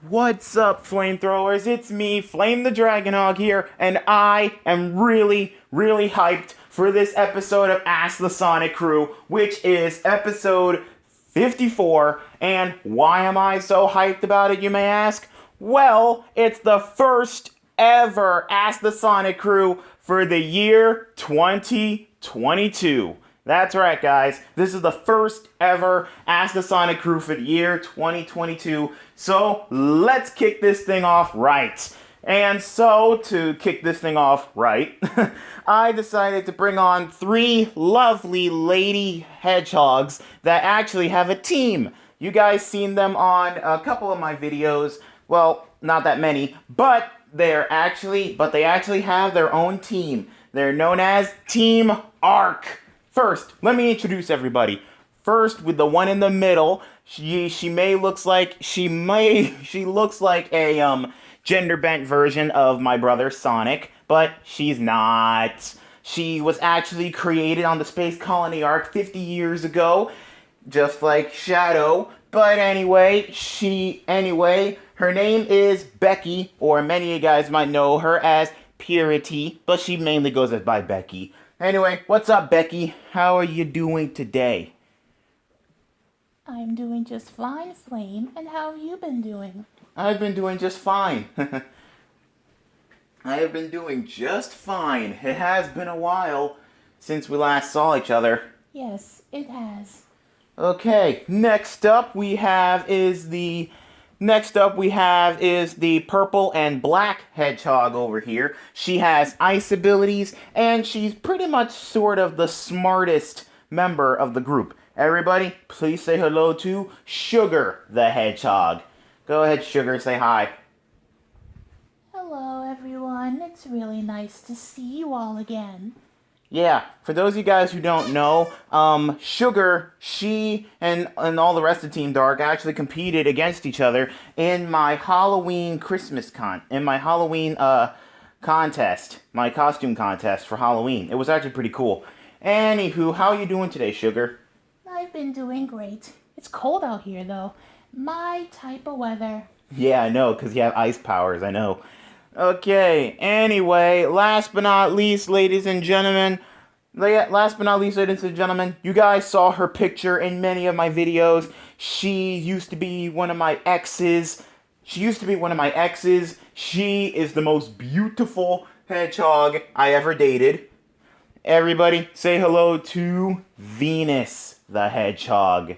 What's up, flamethrowers? It's me, Flame the Dragonhog here, and I am really, really hyped for this episode of Ask the Sonic Crew, which is episode 54. And why am I so hyped about it, you may ask? Well, it's the first ever Ask the Sonic Crew for the year 2022. That's right, guys. This is the first ever Ask the Sonic Crew for the year 2022. So let's kick this thing off right. And so, to kick this thing off right, I decided to bring on three lovely lady hedgehogs that actually have a team. You guys seen them on a couple of my videos. Well, not that many, but they actually have their own team. They're known as Team Arc. First, let me introduce everybody. First, with the one in the middle, she looks like a gender bent version of my brother Sonic, but she's not. She was actually created on the Space Colony Arc 50 years ago, just like Shadow. But anyway, her name is Becky, or many of you guys might know her as Purity, but she mainly goes by Becky. Anyway, what's up, Becky? How are you doing today? I'm doing just fine, Flame. And how have you been doing? I've been doing just fine. I have been doing just fine. It has been a while since we last saw each other. Yes, it has. Okay, next up we have is the purple and black hedgehog over here. She has ice abilities, and she's pretty much sort of the smartest member of the group. Everybody, please say hello to Sugar the hedgehog. Go ahead, Sugar, say hi. Hello, everyone. It's really nice to see you all again. Yeah, for those of you guys who don't know, Sugar, she and all the rest of Team Dark actually competed against each other in my Halloween contest, my costume contest for Halloween. It was actually pretty cool. Anywho, how are you doing today, Sugar? I've been doing great. It's cold out here, though. My type of weather. Yeah, I know, because you have ice powers, I know. Okay, anyway, last but not least, ladies and gentlemen, you guys saw her picture in many of my videos. She used to be one of my exes. She is the most beautiful hedgehog I ever dated. Everybody, say hello to Venus the hedgehog.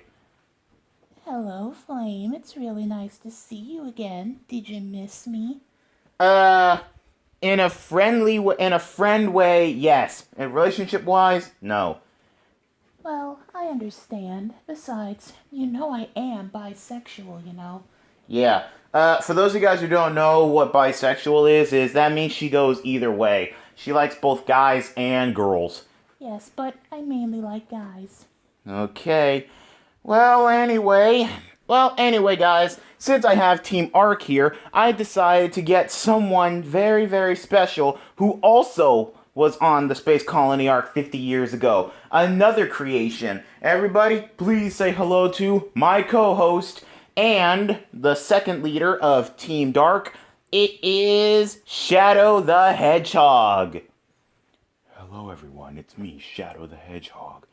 Hello, Flame. It's really nice to see you again. Did you miss me? In a friend way, yes. In relationship-wise, no. Well, I understand. Besides, you know I am bisexual, Yeah. For those of you guys who don't know what bisexual is that means she goes either way. She likes both guys and girls. Yes, but I mainly like guys. Okay. Well, anyway, guys, since I have Team Arc here, I decided to get someone very, very special who also was on the Space Colony Arc 50 years ago. Another creation. Everybody, please say hello to my co-host and the second leader of Team Dark. It is Shadow the Hedgehog. Hello everyone, it's me, Shadow the Hedgehog.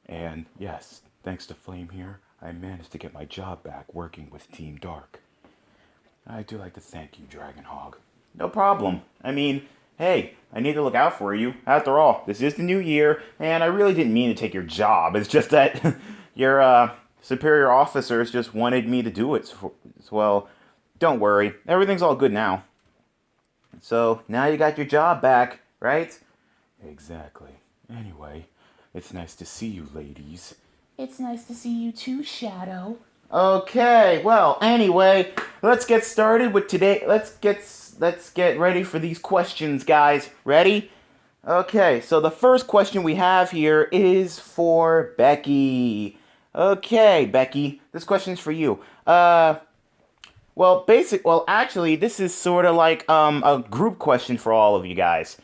And yes, thanks to Flame here, I managed to get my job back working with Team Dark. I do like to thank you, Dragonhog. No problem. I mean, hey, I need to look out for you. After all, this is the new year, and I really didn't mean to take your job. It's just that your superior officers just wanted me to do it. Well, don't worry. Everything's all good now. So, now you got your job back, right? Exactly. Anyway, it's nice to see you, ladies. It's nice to see you too, Shadow. Okay, well, anyway, let's get started with today. Let's get ready for these questions, guys. Ready? Okay, so the first question we have here is for Becky. Okay, Becky, this question's for you. Actually, this is sort of like a group question for all of you guys.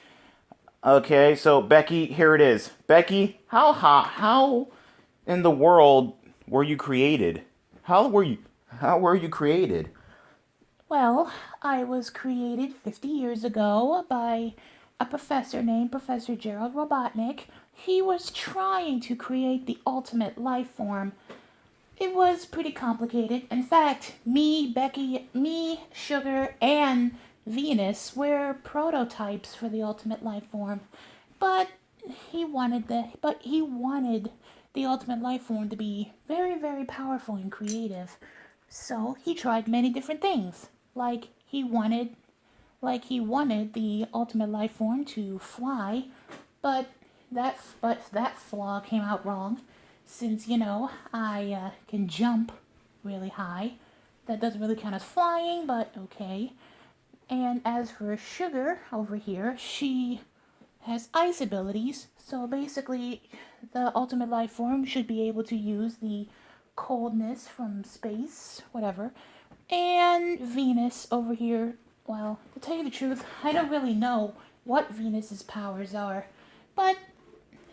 Okay, so Becky, here it is. Becky, how in the world were you created? How were you created? Well, I was created 50 years ago by a professor named Professor Gerald Robotnik. He was trying to create the ultimate life form. It was pretty complicated. In fact, me, Sugar, and Venus were prototypes for the ultimate life form. But he wanted the ultimate life form to be very, very powerful and creative. So he tried many different things. Like he wanted the ultimate life form to fly, but that flaw came out wrong. Since I can jump really high. That doesn't really count as flying, but okay. And as for Sugar over here, she has ice abilities. So basically, the ultimate life form should be able to use the coldness from space, whatever. And Venus over here, well, to tell you the truth, I don't really know what Venus's powers are, but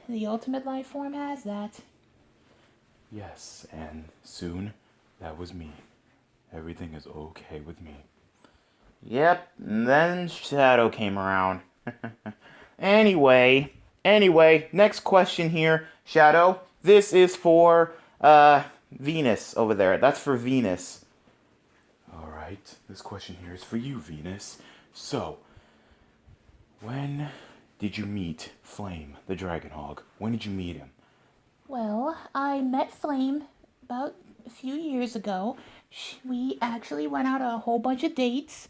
the ultimate life form has that. Yes, and soon that was me. Everything is okay with me. Yep, and then Shadow came around. Anyway, next question here, Shadow. This is for Venus over there. That's for Venus. Alright, this question here is for you, Venus. So, when did you meet Flame, the dragon hog? When did you meet him? Well, I met Flame about a few years ago. We actually went out on a whole bunch of dates,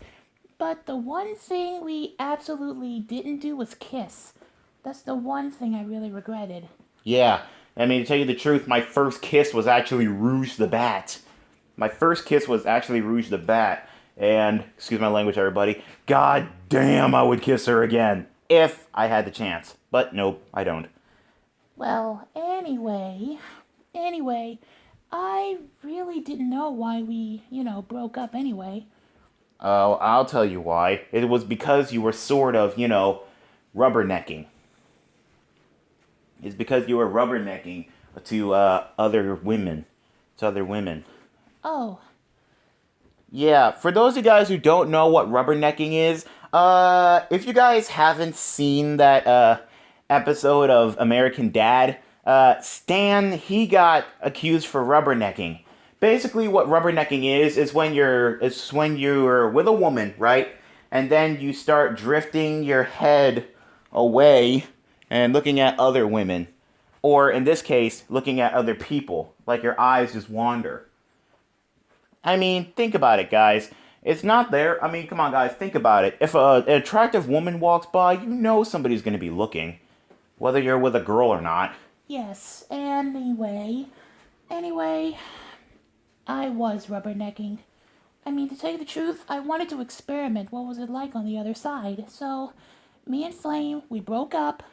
but the one thing we absolutely didn't do was kiss. That's the one thing I really regretted. Yeah, I mean, to tell you the truth, my first kiss was actually Rouge the Bat. And, excuse my language, everybody, god damn, I would kiss her again. If I had the chance. But nope, I don't. Well, anyway, I really didn't know why we, broke up anyway. Oh, I'll tell you why. It was because you were sort of, rubbernecking. It's because you were rubbernecking to other women. Oh, Yeah, for those of you guys who don't know what rubbernecking is, if you guys haven't seen that episode of American Dad, Stan, he got accused for rubbernecking. Basically, what rubbernecking is when you're with a woman, right? And then you start drifting your head away and looking at other women. Or in this case, looking at other people. Like your eyes just wander. I mean, think about it, guys. It's not there. I mean, come on, guys, think about it. If an attractive woman walks by, you know somebody's going to be looking. Whether you're with a girl or not. yes, anyway, I was rubbernecking. I mean, to tell you the truth, I wanted to experiment what was it like on the other side. So, me and Flame, we broke up,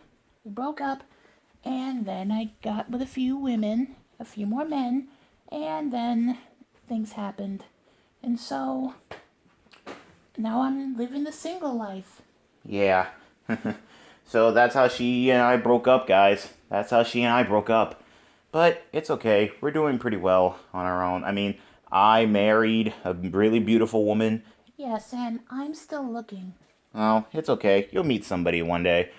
and then I got with a few women, a few more men, and then things happened. And so, now I'm living the single life. Yeah. So that's how she and I broke up, guys. That's how she and I broke up. But it's okay. We're doing pretty well on our own. I mean, I married a really beautiful woman. Yes, and I'm still looking. Oh, it's okay. You'll meet somebody one day.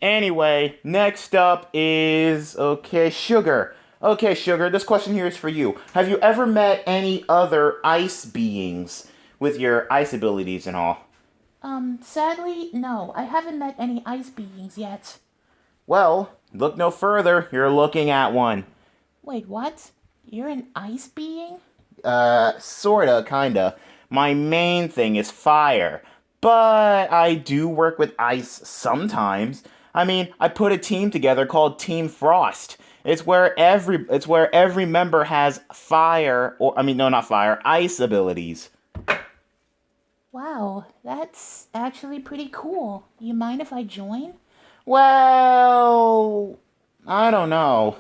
Anyway, next up is, Sugar. Okay, Sugar, this question here is for you. Have you ever met any other ice beings with your ice abilities and all? Sadly, no, I haven't met any ice beings yet. Well, look no further. You're looking at one. Wait, what? You're an ice being? Sorta, kinda. My main thing is fire, but I do work with ice sometimes. I mean, I put a team together called Team Frost. It's where every member has fire, or I mean, no, not fire, ice abilities. Wow, that's actually pretty cool. You mind if I join? Well, I don't know.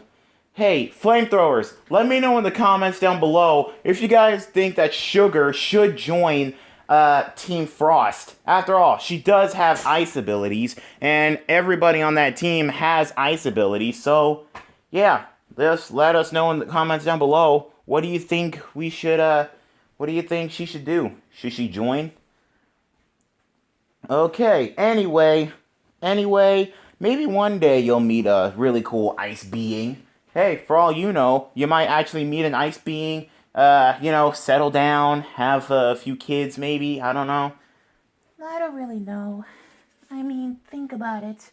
Hey, flamethrowers, let me know in the comments down below if you guys think that Sugar should join Team Frost. After all, she does have ice abilities, and everybody on that team has ice abilities, so yeah, just let us know in the comments down below. What do you think we should What do you think she should do? Should she join? Okay, anyway, maybe one day you'll meet a really cool ice being. Hey, for all you know, you might actually meet an ice being, settle down, have a few kids maybe, I don't know. I don't really know. I mean, think about it.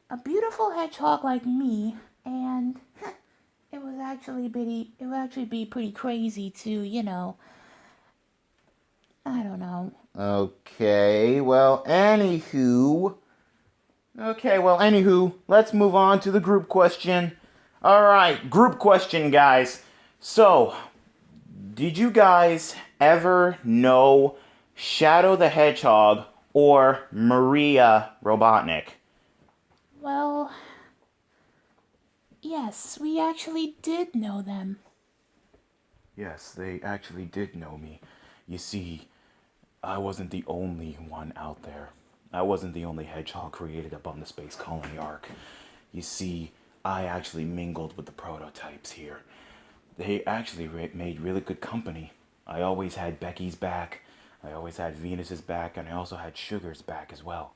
A beautiful hedgehog like me, and it would actually be pretty crazy to, I don't know. Okay, well, anywho, let's move on to the group question. Alright, group question, guys. So, did you guys ever know Shadow the Hedgehog or Maria Robotnik? Well, yes, we actually did know them. Yes, they actually did know me. You see, I wasn't the only one out there. I wasn't the only hedgehog created up on the Space Colony Ark. You see, I actually mingled with the prototypes here. They actually made really good company. I always had Becky's back, I always had Venus's back, and I also had Sugar's back as well.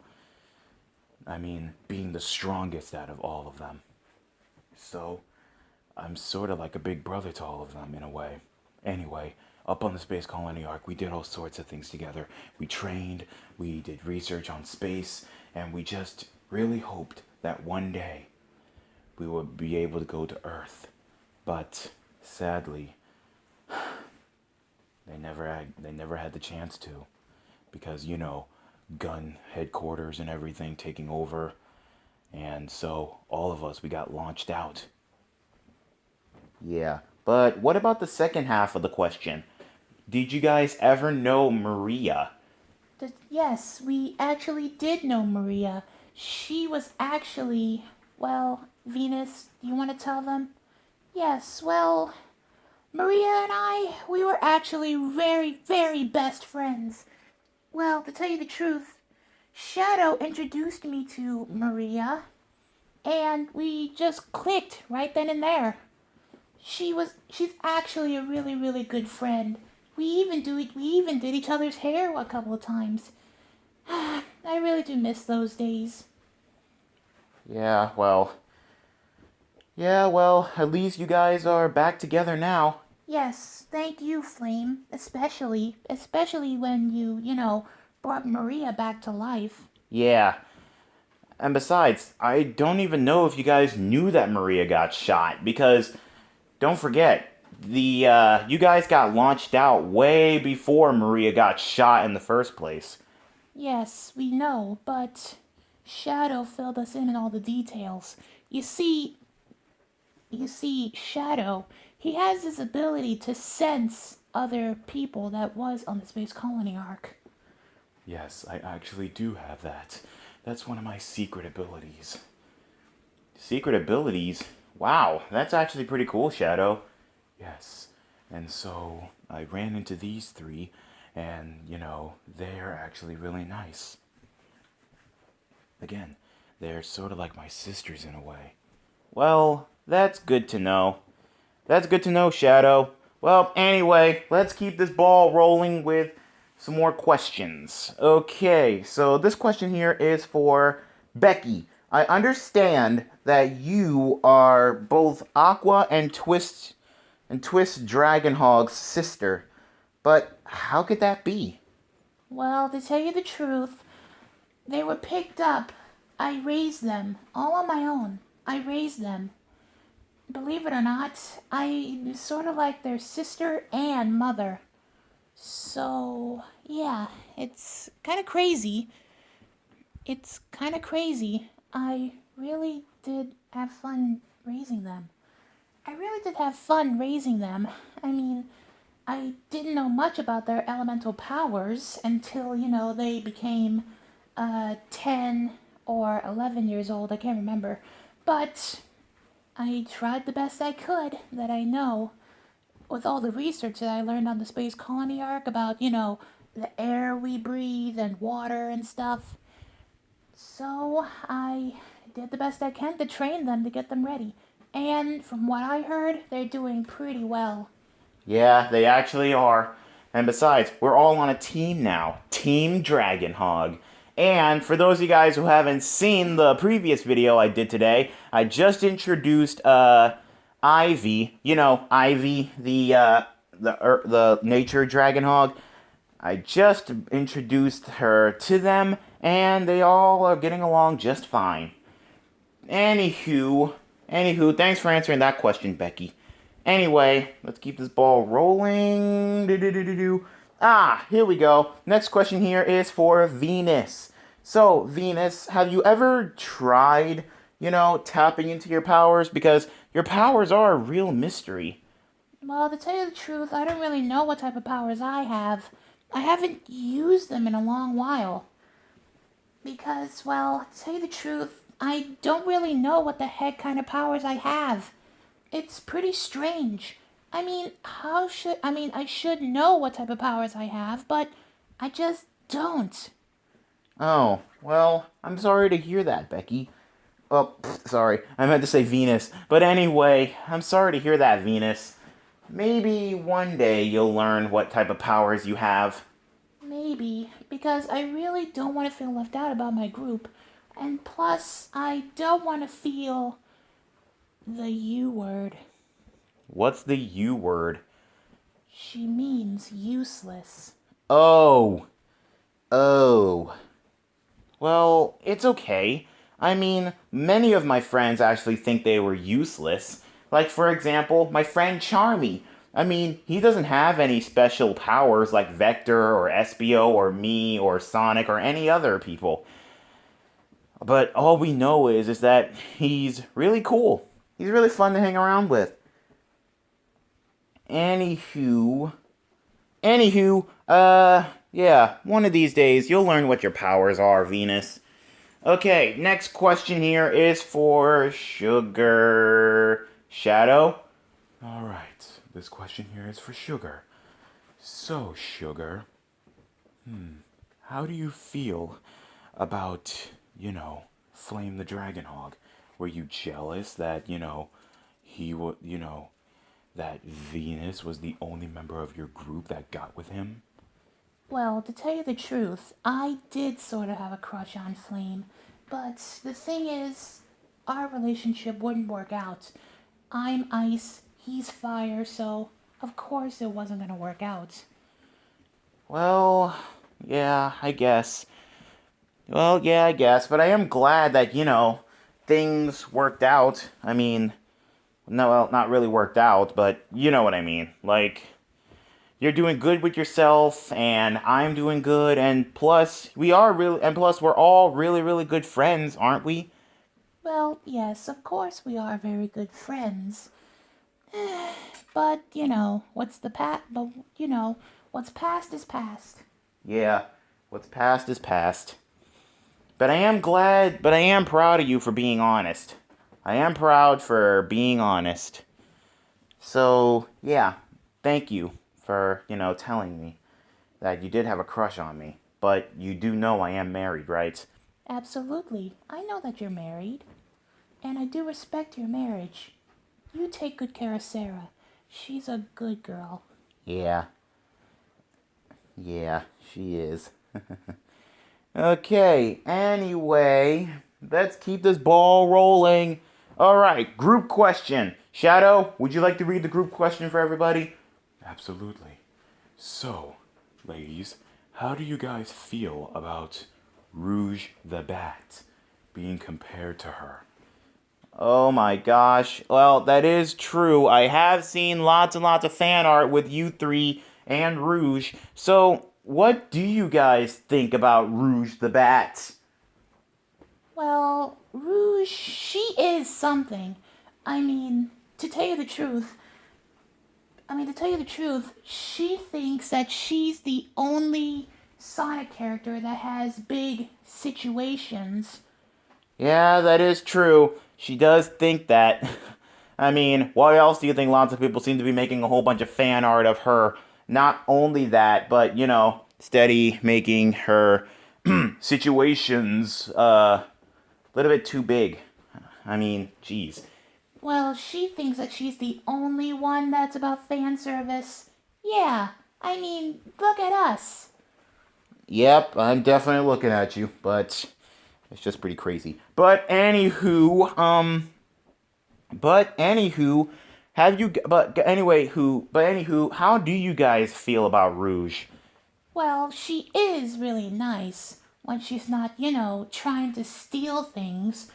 I mean, being the strongest out of all of them. So, I'm sort of like a big brother to all of them in a way. Anyway, up on the Space Colony Ark, we did all sorts of things together. We trained, we did research on space, and we just really hoped that one day we would be able to go to Earth. But sadly, they never had the chance to, because gun headquarters and everything taking over, and so all of us we got launched out. Yeah, but what about the second half of the question? Did you guys ever know Maria? Yes, we actually did know Maria. She was actually, well, Venus, do you want to tell them? Yes, well, Maria and we were actually very, very best friends. Well, to tell you the truth, Shadow introduced me to Maria, and we just clicked right then and there. She's actually a really, really good friend. We even did each other's hair a couple of times. I really do miss those days. Yeah, well, at least you guys are back together now. Yes, thank you, Flame. Especially when you brought Maria back to life. Yeah, and besides, I don't even know if you guys knew that Maria got shot, because don't forget, you guys got launched out way before Maria got shot in the first place. Yes, we know, but Shadow filled us in on all the details. Shadow, he has this ability to sense other people that was on the Space Colony Ark. Yes, I actually do have that. That's one of my secret abilities. Secret abilities? Wow, that's actually pretty cool, Shadow. Yes. And so I ran into these three, and, they're actually really nice. Again, they're sort of like my sisters in a way. Well, that's good to know. That's good to know, Shadow. Well, anyway, let's keep this ball rolling with some more questions. Okay, so this question here is for Becky. I understand that you are both Aqua and Twist Dragonhog's sister, but how could that be? Well, to tell you the truth, they were picked up. I raised them all on my own. I raised them. Believe it or not, I'm sort of like their sister and mother. So, yeah, it's kind of crazy. It's kind of crazy. I really did have fun raising them. I really did have fun raising them. I mean, I didn't know much about their elemental powers until, they became 10 or 11 years old. I can't remember. But I tried the best I could that I know with all the research that I learned on the Space Colony Arc about, the air we breathe and water and stuff. So I did the best I can to train them to get them ready. And from what I heard, they're doing pretty well. Yeah, they actually are. And besides, we're all on a team now. Team Dragonhog. And for those of you guys who haven't seen the previous video I did today, I just introduced Ivy. You know, Ivy, the nature Dragonhog. I just introduced her to them, and they all are getting along just fine. Anywho, thanks for answering that question, Becky. Anyway, let's keep this ball rolling. Here we go. Next question here is for Venus. So, Venus, have you ever tried, tapping into your powers? Because your powers are a real mystery. Well, to tell you the truth, I don't really know what type of powers I have. I haven't used them in a long while. Because, well, to tell you the truth, I don't really know what the heck kind of powers I have. It's pretty strange. I should know what type of powers I have, but I just don't. Oh, well, I'm sorry to hear that, Becky. Oh, sorry, I meant to say Venus. But anyway, I'm sorry to hear that, Venus. Maybe one day you'll learn what type of powers you have. Maybe, because I really don't want to feel left out about my group. And plus, I don't want to feel the U word. What's the U word? She means useless. Oh. Well, it's okay. I mean, many of my friends actually think they were useless. Like, for example, my friend Charmy. I mean, he doesn't have any special powers like Vector or Espio or me or Sonic or any other people. But all we know is that he's really cool. He's really fun to hang around with. Anywho, yeah, one of these days you'll learn what your powers are, Venus. Okay, next question here is for Sugar. Shadow? Alright, this question here is for Sugar. So, Sugar, how do you feel about, Flame the Dragonhog? Were you jealous that, he would, that Venus was the only member of your group that got with him? Well, to tell you the truth, I did sort of have a crush on Flame. But the thing is, our relationship wouldn't work out. I'm ice, he's fire, so of course it wasn't going to work out. Well, yeah, I guess. Well, yeah, I guess. But I am glad that, things worked out. I mean, no, well, not really worked out, but you know what I mean. Like, you're doing good with yourself, and I'm doing good, and plus, we're all really, really good friends, aren't we? Well, yes, of course we are very good friends. But, what's past is past. Yeah, what's past is past. But I am proud of you for being honest. I am proud for being honest. So, yeah, thank you for, telling me that you did have a crush on me. But you do know I am married, right? Absolutely. I know that you're married. And I do respect your marriage. You take good care of Sarah. She's a good girl. Yeah. Yeah, she is. Okay, anyway, let's keep this ball rolling. Alright, group question. Shadow, would you like to read the group question for everybody? Absolutely. So, ladies, how do you guys feel about Rouge the Bat being compared to her? Oh my gosh. Well, that is true. I have seen lots and lots of fan art with you three and Rouge. So, what do you guys think about Rouge the Bat? Well, Rouge, she is something. I mean, to tell you the truth, she thinks that she's the only Sonic character that has big situations. Yeah, that is true. She does think that. I mean, why else do you think lots of people seem to be making a whole bunch of fan art of her? Not only that, but, steady making her situations a little bit too big. I mean, geez. Well, she thinks that she's the only one that's about fan service. Yeah, I mean, look at us. Yep, I'm definitely looking at you, but it's just pretty crazy. But anywho, how do you guys feel about Rouge? Well, she is really nice when she's not, trying to steal things.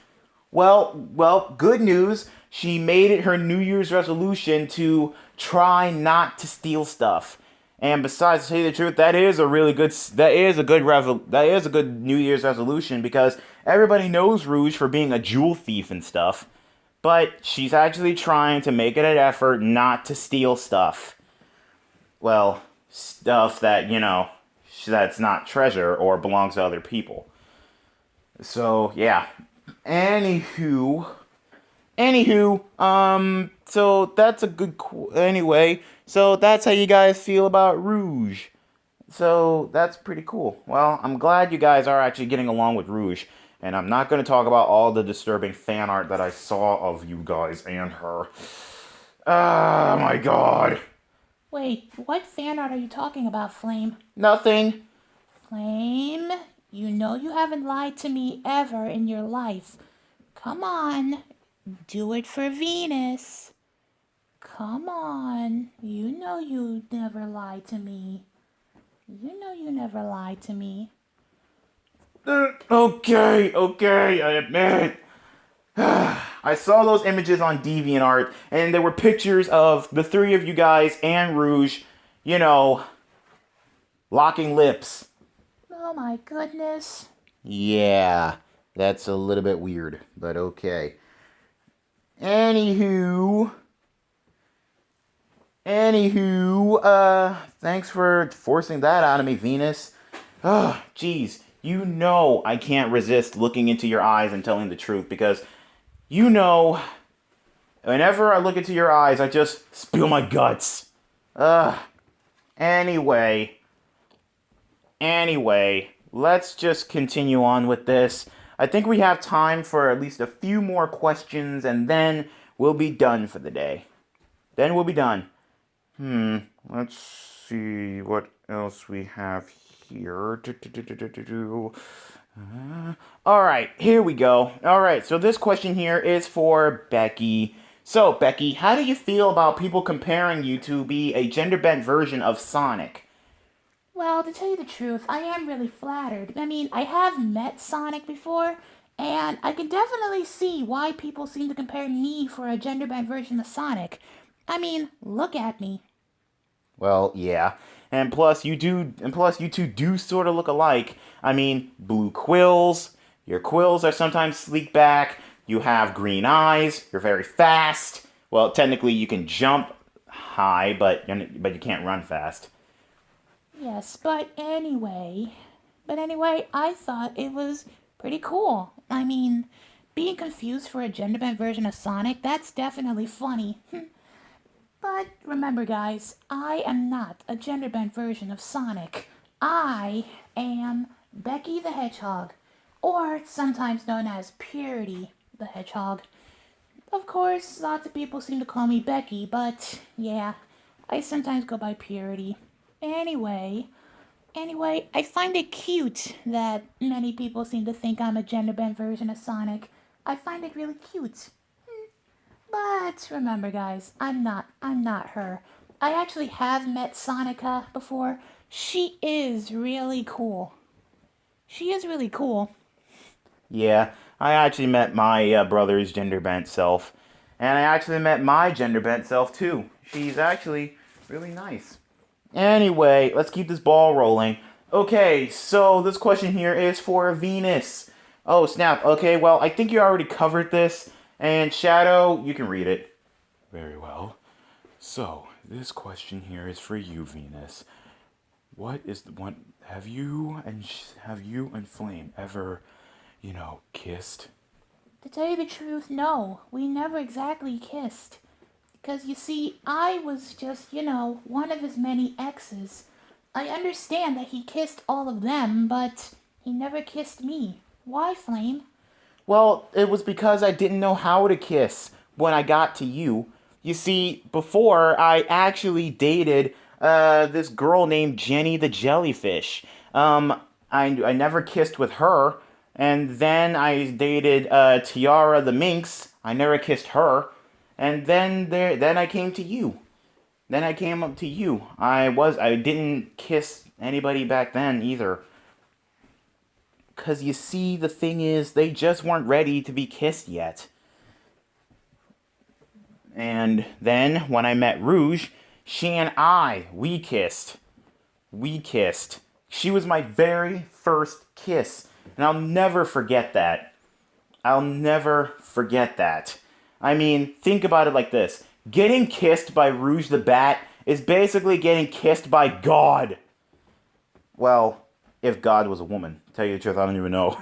Well, good news. She made it her New Year's resolution to try not to steal stuff. And besides, to tell you the truth, that is a good New Year's resolution because everybody knows Rouge for being a jewel thief and stuff. But she's actually trying to make it an effort not to steal stuff. Well, stuff that, that's not treasure or belongs to other people. So, yeah. Anywho, so that's a anyway, so that's how you guys feel about Rouge. So that's pretty cool. Well, I'm glad you guys are actually getting along with Rouge, and I'm not going to talk about all the disturbing fan art that I saw of you guys and her. Oh my god. Wait, what fan art are you talking about, Flame? Nothing. Flame, you know you haven't lied to me ever in your life. Come on, do it for Venus. Come on, you know you never lied to me. You know you never lied to me. Okay, I admit. I saw those images on DeviantArt, and there were pictures of the three of you guys and Rouge, locking lips. Oh my goodness. Yeah, that's a little bit weird, but okay. Anywho, thanks for forcing that out of me, Venus. Oh, jeez, I can't resist looking into your eyes and telling the truth because, whenever I look into your eyes, I just spill my guts. Anyway, let's just continue on with this. I think we have time for at least a few more questions, and then we'll be done for the day. Then we'll be done. Let's see what else we have here. Alright, here we go. Alright, so this question here is for Becky. So, Becky, how do you feel about people comparing you to be a gender-bent version of Sonic? Well, to tell you the truth, I am really flattered. I mean, I have met Sonic before, and I can definitely see why people seem to compare me for a gender-bent version of Sonic. I mean, look at me. Well, yeah. And plus you two do sort of look alike. I mean, blue quills. Your quills are sometimes sleek back. You have green eyes. You're very fast. Well, technically you can jump high, but you can't run fast. Yes, but anyway, I thought it was pretty cool. I mean, being confused for a gender-bent version of Sonic, that's definitely funny. But remember, guys, I am not a gender-bent version of Sonic. I am Becky the Hedgehog, or sometimes known as Purity the Hedgehog. Of course, lots of people seem to call me Becky, but yeah, I sometimes go by Purity. Anyway, I find it cute that many people seem to think I'm a gender-bent version of Sonic. I find it really cute. But remember, guys, I'm not her. I actually have met Sonica before. She is really cool. She is really cool. Yeah, I actually met my brother's gender-bent self. And I actually met my gender-bent self, too. She's actually really nice. Anyway, let's keep this ball rolling. Okay, so this question here is for Venus. Oh, snap. Okay, well, I think you already covered this. And Shadow, you can read it. Very well. So, this question here is for you, Venus. What is the one? Have you and Flame ever, kissed? To tell you the truth, no, we never exactly kissed. Because you see, I was just, one of his many exes. I understand that he kissed all of them, but he never kissed me. Why, Flame? Well, it was because I didn't know how to kiss when I got to you. You see, before I actually dated this girl named Jenny the Jellyfish. I never kissed with her, and then I dated Tiara the Minx. I never kissed her, and then I came to you. Then I came up to you. I didn't kiss anybody back then either. Cause you see, the thing is, they just weren't ready to be kissed yet. And then when I met Rouge, she and we kissed. We kissed. She was my very first kiss, and I'll never forget that. I'll never forget that. I mean, think about it like this. Getting kissed by Rouge the Bat is basically getting kissed by God. Well, if God was a woman. Tell you the truth, I don't even know.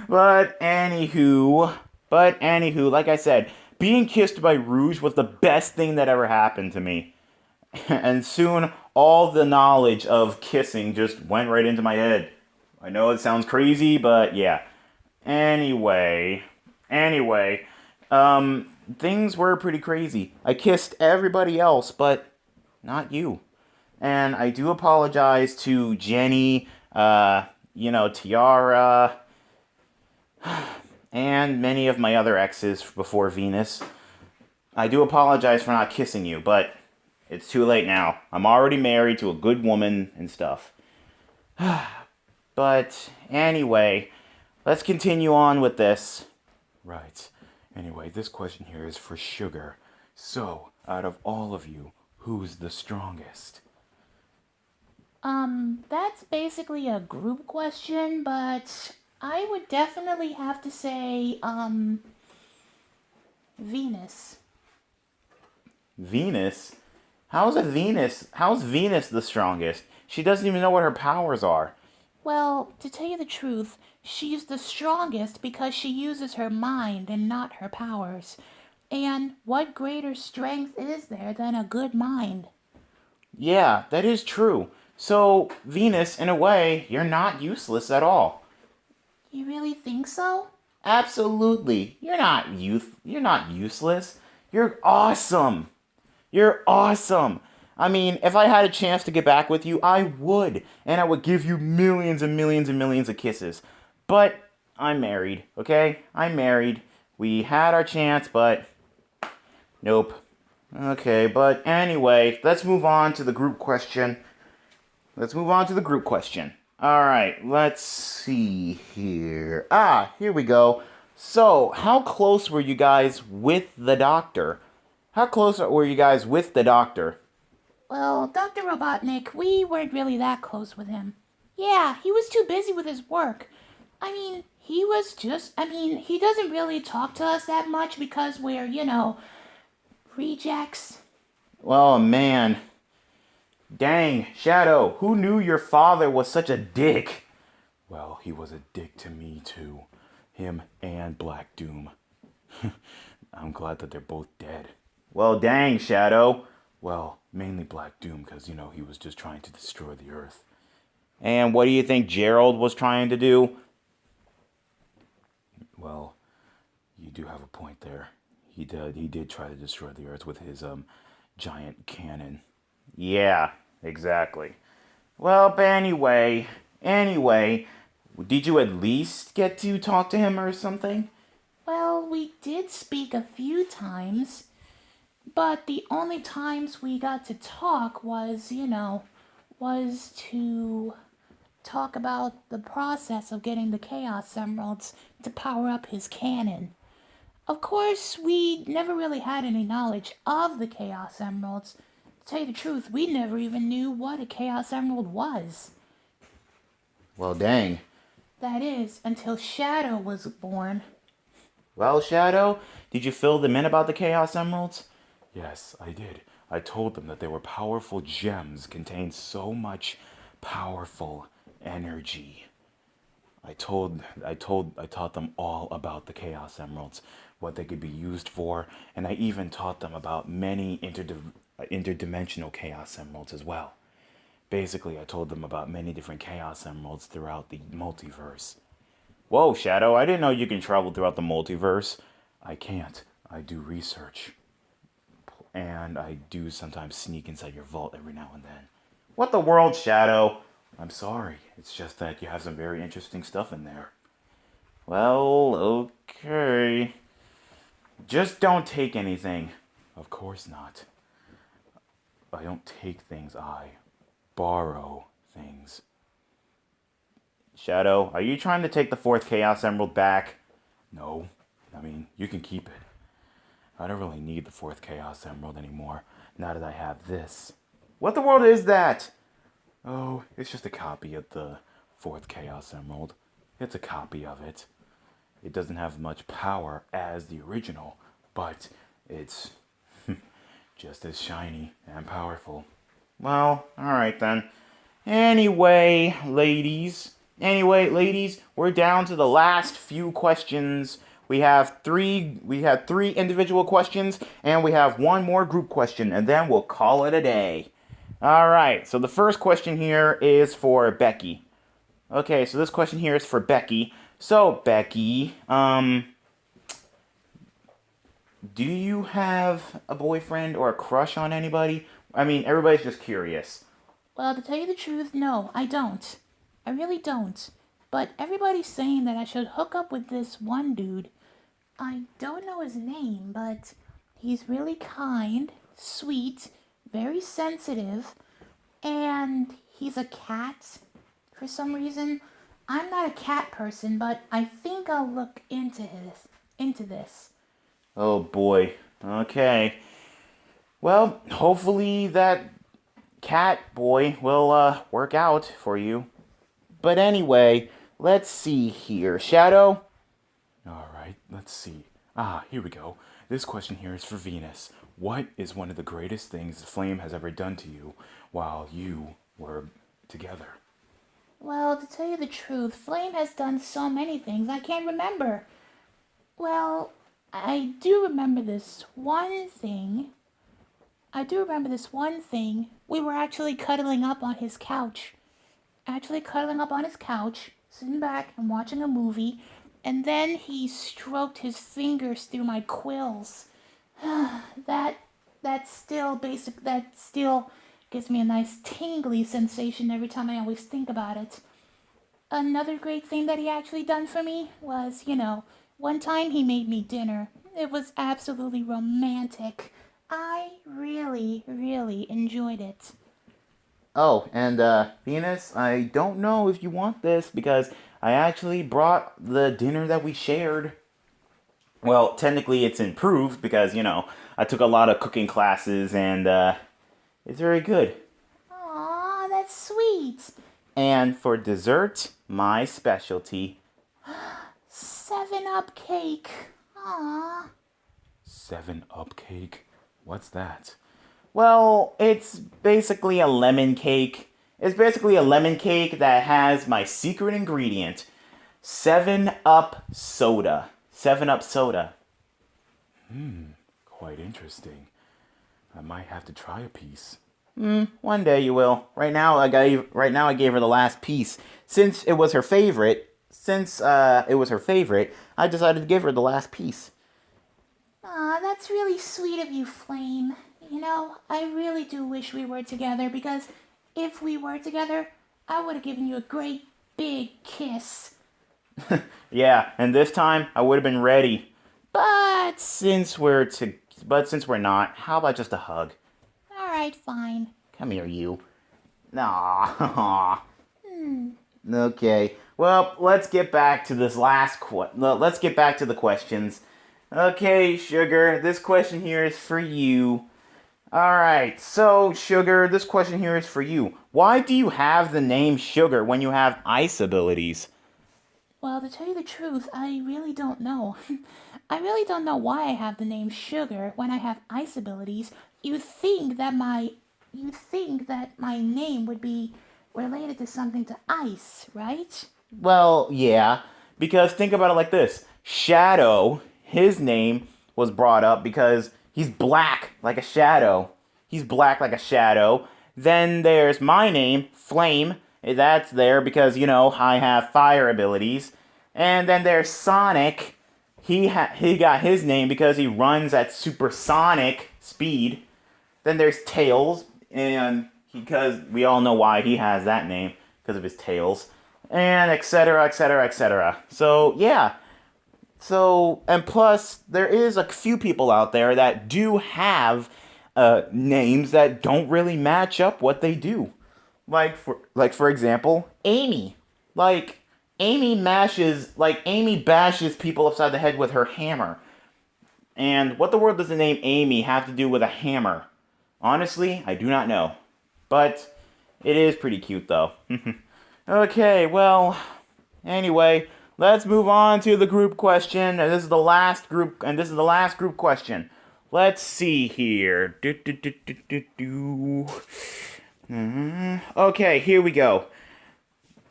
But anywho, like I said, being kissed by Rouge was the best thing that ever happened to me. And soon, all the knowledge of kissing just went right into my head. I know it sounds crazy, but yeah. Anyway, things were pretty crazy. I kissed everybody else, but not you. And I do apologize to Jenny, Tiara, and many of my other exes before Venus. I do apologize for not kissing you, but it's too late now. I'm already married to a good woman and stuff. But anyway, let's continue on with this. Right. Anyway, this question here is for Sugar. So, out of all of you, who's the strongest? That's basically a group question, but I would definitely have to say, Venus. Venus? How's Venus the strongest? She doesn't even know what her powers are. Well, to tell you the truth, she's the strongest because she uses her mind and not her powers. And what greater strength is there than a good mind? Yeah, that is true. So, Venus, in a way, you're not useless at all. You really think so? Absolutely. You're not useless. You're awesome. You're awesome. I mean, if I had a chance to get back with you, I would. And I would give you millions and millions and millions of kisses. But I'm married, okay? I'm married. We had our chance, but nope. Okay, but anyway, let's move on to the group question. Alright, let's see here. Here we go. So, how close were you guys with the doctor? Well, Dr. Robotnik, we weren't really that close with him. Yeah, he was too busy with his work. He doesn't really talk to us that much because we're, rejects. Oh man. Dang, Shadow, who knew your father was such a dick? Well, he was a dick to me too. Him and Black Doom. I'm glad that they're both dead. Well, dang, Shadow. Well, mainly Black Doom, because, he was just trying to destroy the Earth. And what do you think Gerald was trying to do? Well, you do have a point there. He did try to destroy the Earth with his, giant cannon. Yeah, exactly. Well, but anyway, did you at least get to talk to him or something? Well, we did speak a few times, but the only times we got to talk was to talk about the process of getting the Chaos Emeralds to power up his cannon. Of course, we never really had any knowledge of the Chaos Emeralds. To tell you the truth, we never even knew what a Chaos Emerald was. Well, dang. That is, until Shadow was born. Well, Shadow, did you fill them in about the Chaos Emeralds? Yes, I did. I told them that they were powerful gems, contained so much powerful energy. I taught them all about the Chaos Emeralds, what they could be used for, and I even taught them about many interdimensional Chaos Emeralds as well. Basically, I told them about many different Chaos Emeralds throughout the multiverse. Whoa, Shadow, I didn't know you can travel throughout the multiverse. I can't. I do research. And I do sometimes sneak inside your vault every now and then. What the world, Shadow? I'm sorry. It's just that you have some very interesting stuff in there. Well, okay. Just don't take anything. Of course not. I don't take things, I borrow things. Shadow, are you trying to take the fourth Chaos Emerald back? No, I mean, you can keep it. I don't really need the fourth Chaos Emerald anymore, now that I have this. What the world is that? Oh, it's just a copy of the fourth Chaos Emerald. It's a copy of it. It doesn't have much power as the original, but it's just as shiny and powerful. Well, alright then. Anyway, ladies, we're down to the last few questions. We had three individual questions, and we have one more group question, and then we'll call it a day. Alright, so the first question here is for Becky. Okay, so this question here is for Becky. So, Becky, do you have a boyfriend or a crush on anybody? I mean, everybody's just curious. Well, to tell you the truth, no, I don't. I really don't. But everybody's saying that I should hook up with this one dude. I don't know his name, but he's really kind, sweet, very sensitive, and he's a cat for some reason. I'm not a cat person, but I think I'll look into this. Oh boy. Okay. Well, hopefully that cat boy will work out for you. But anyway, let's see here. Shadow? Alright, let's see. Here we go. This question here is for Venus. What is one of the greatest things Flame has ever done to you while you were together? Well, to tell you the truth, Flame has done so many things I can't remember. Well, I do remember this one thing. We were actually cuddling up on his couch. Sitting back and watching a movie. And then he stroked his fingers through my quills. that still gives me a nice tingly sensation every time I always think about it. Another great thing that he actually done for me was, one time he made me dinner. It was absolutely romantic. I really, really enjoyed it. Oh, and Venus, I don't know if you want this because I actually brought the dinner that we shared. Well, technically it's improved because, I took a lot of cooking classes and it's very good. Aw, that's sweet. And for dessert, my specialty. 7-Up cake. Aw. 7-Up cake? What's that? Well, it's basically a lemon cake. It's basically a lemon cake that has my secret ingredient. 7-Up soda. 7-Up soda. Quite interesting. I might have to try a piece. One day you will. Right now I gave her the last piece. Since it was her favorite, I decided to give her the last piece. Aw, that's really sweet of you, Flame. I really do wish we were together because if we were together, I would have given you a great big kiss. Yeah, and this time I would have been ready. But since we're not, how about just a hug? Alright, fine. Come here, you. Aww. Okay. Well, let's get back to this let's get back to the questions. Okay, Sugar, this question here is for you. Alright, so, Sugar, this question here is for you. Why do you have the name Sugar when you have ice abilities? Well, to tell you the truth, I really don't know. I really don't know why I have the name Sugar when I have ice abilities. You'd think that my name would be related to something to ice, right? Well, yeah, because think about it like this. Shadow, his name was brought up because he's black like a shadow. Then there's my name, Flame. That's there because, I have fire abilities. And then there's Sonic. He got his name because he runs at supersonic Speed. Then there's Tails, and because we all know why he has that name, because of his tails, and etc., etc., etc. So, yeah. So, and plus, there is a few people out there that do have names that don't really match up what they do. For example, Amy. Amy bashes people upside the head with her hammer. And what the world does the name Amy have to do with a hammer? Honestly, I do not know. But it is pretty cute though. Okay, well, anyway, let's move on to the group question. And this is the last group question. Let's see here. Okay, here we go.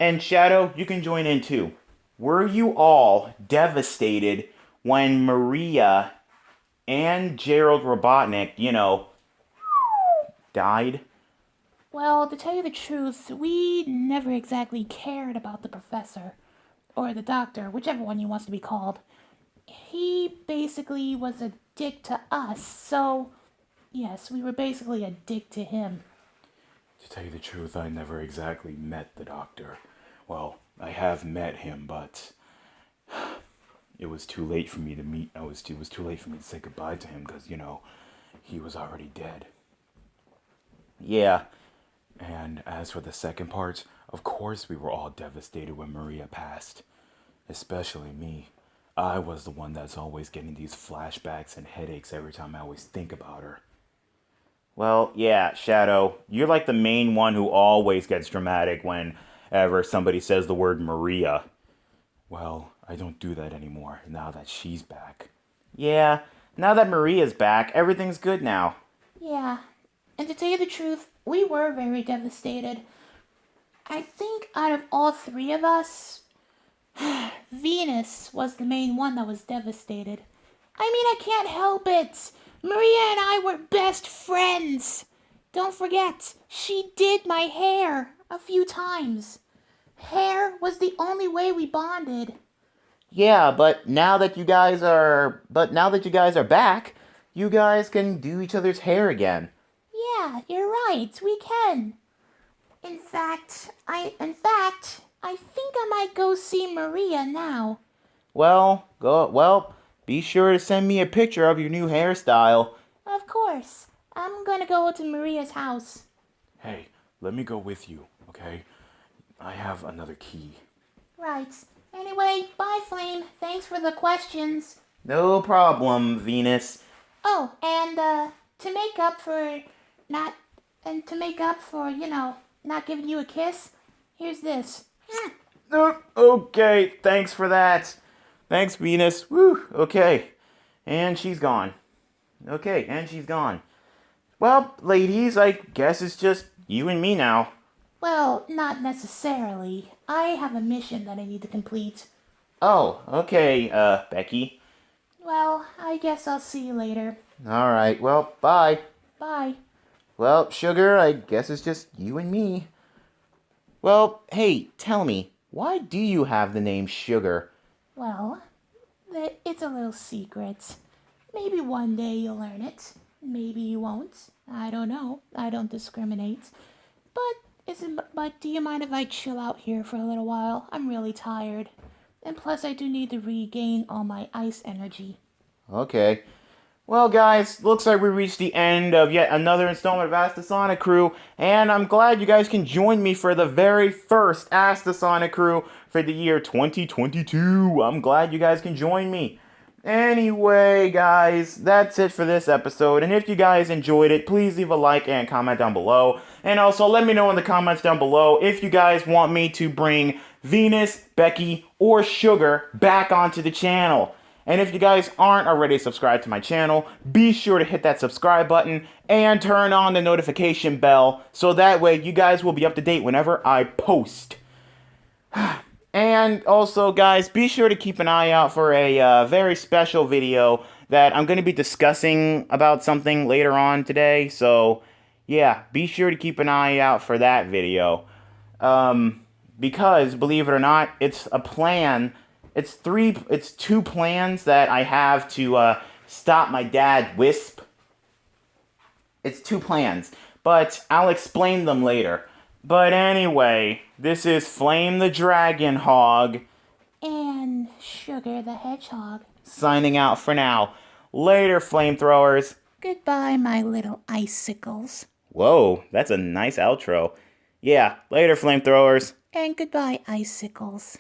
And Shadow, you can join in too. Were you all devastated when Maria and Gerald Robotnik, died? Well, to tell you the truth, we never exactly cared about the professor. Or the doctor, whichever one he wants to be called. He basically was a dick to us, so yes, we were basically a dick to him. To tell you the truth, I never exactly met the doctor. Well, I have met him, but it was too late for me to meet. It was too late for me to say goodbye to him because, he was already dead. Yeah. And as for the second part, of course we were all devastated when Maria passed. Especially me. I was the one that's always getting these flashbacks and headaches every time I always think about her. Well, yeah, Shadow, you're like the main one who always gets dramatic whenever somebody says the word Maria. Well, I don't do that anymore now that she's back. Yeah, now that Maria's back, everything's good now. Yeah, and to tell you the truth, we were very devastated. I think out of all three of us, Venus was the main one that was devastated. I mean, I can't help it. Maria and I were best friends. Don't forget, she did my hair a few times. Hair was the only way we bonded. Yeah, but now that you guys are back, you guys can do each other's hair again. Yeah, you're right. We can. In fact, I think I might go see Maria now. Well, be sure to send me a picture of your new hairstyle. Of course. I'm gonna go to Maria's house. Hey, let me go with you, okay? I have another key. Right. Anyway, bye, Flame. Thanks for the questions. No problem, Venus. Oh, and to make up for not giving you a kiss, here's this. Okay, thanks for that. Thanks, Venus. Woo, okay. And she's gone. Okay, and she's gone. Well, ladies, I guess it's just you and me now. Well, not necessarily. I have a mission that I need to complete. Oh, okay, Becky. Well, I guess I'll see you later. Alright, well, bye. Bye. Well, Sugar, I guess it's just you and me. Well, hey, tell me, why do you have the name Sugar? Well, it's a little secret. Maybe one day you'll learn it. Maybe you won't. I don't know. I don't discriminate. But do you mind if I chill out here for a little while? I'm really tired. And plus I do need to regain all my ice energy. Okay. Well, guys, looks like we reached the end of yet another installment of Ask the Sonic Crew, and I'm glad you guys can join me for the very first Ask the Sonic Crew for the year 2022. I'm glad you guys can join me. Anyway, guys, that's it for this episode, and if you guys enjoyed it, please leave a like and comment down below, and also let me know in the comments down below if you guys want me to bring Venus, Becky, or Sugar back onto the channel. And if you guys aren't already subscribed to my channel, be sure to hit that subscribe button and turn on the notification bell so that way you guys will be up to date whenever I post. And also, guys, be sure to keep an eye out for a very special video that I'm going to be discussing about something later on today. So, yeah, be sure to keep an eye out for that video. Because, believe it or not, it's a plan. It's two plans that I have to stop my dad Wisp. It's two plans, but I'll explain them later. But anyway, this is Flame the Dragon Hog And Sugar the Hedgehog. signing out for now. Later, flamethrowers. Goodbye, my little icicles. Whoa, that's a nice outro. Yeah, later, flamethrowers. And goodbye, icicles.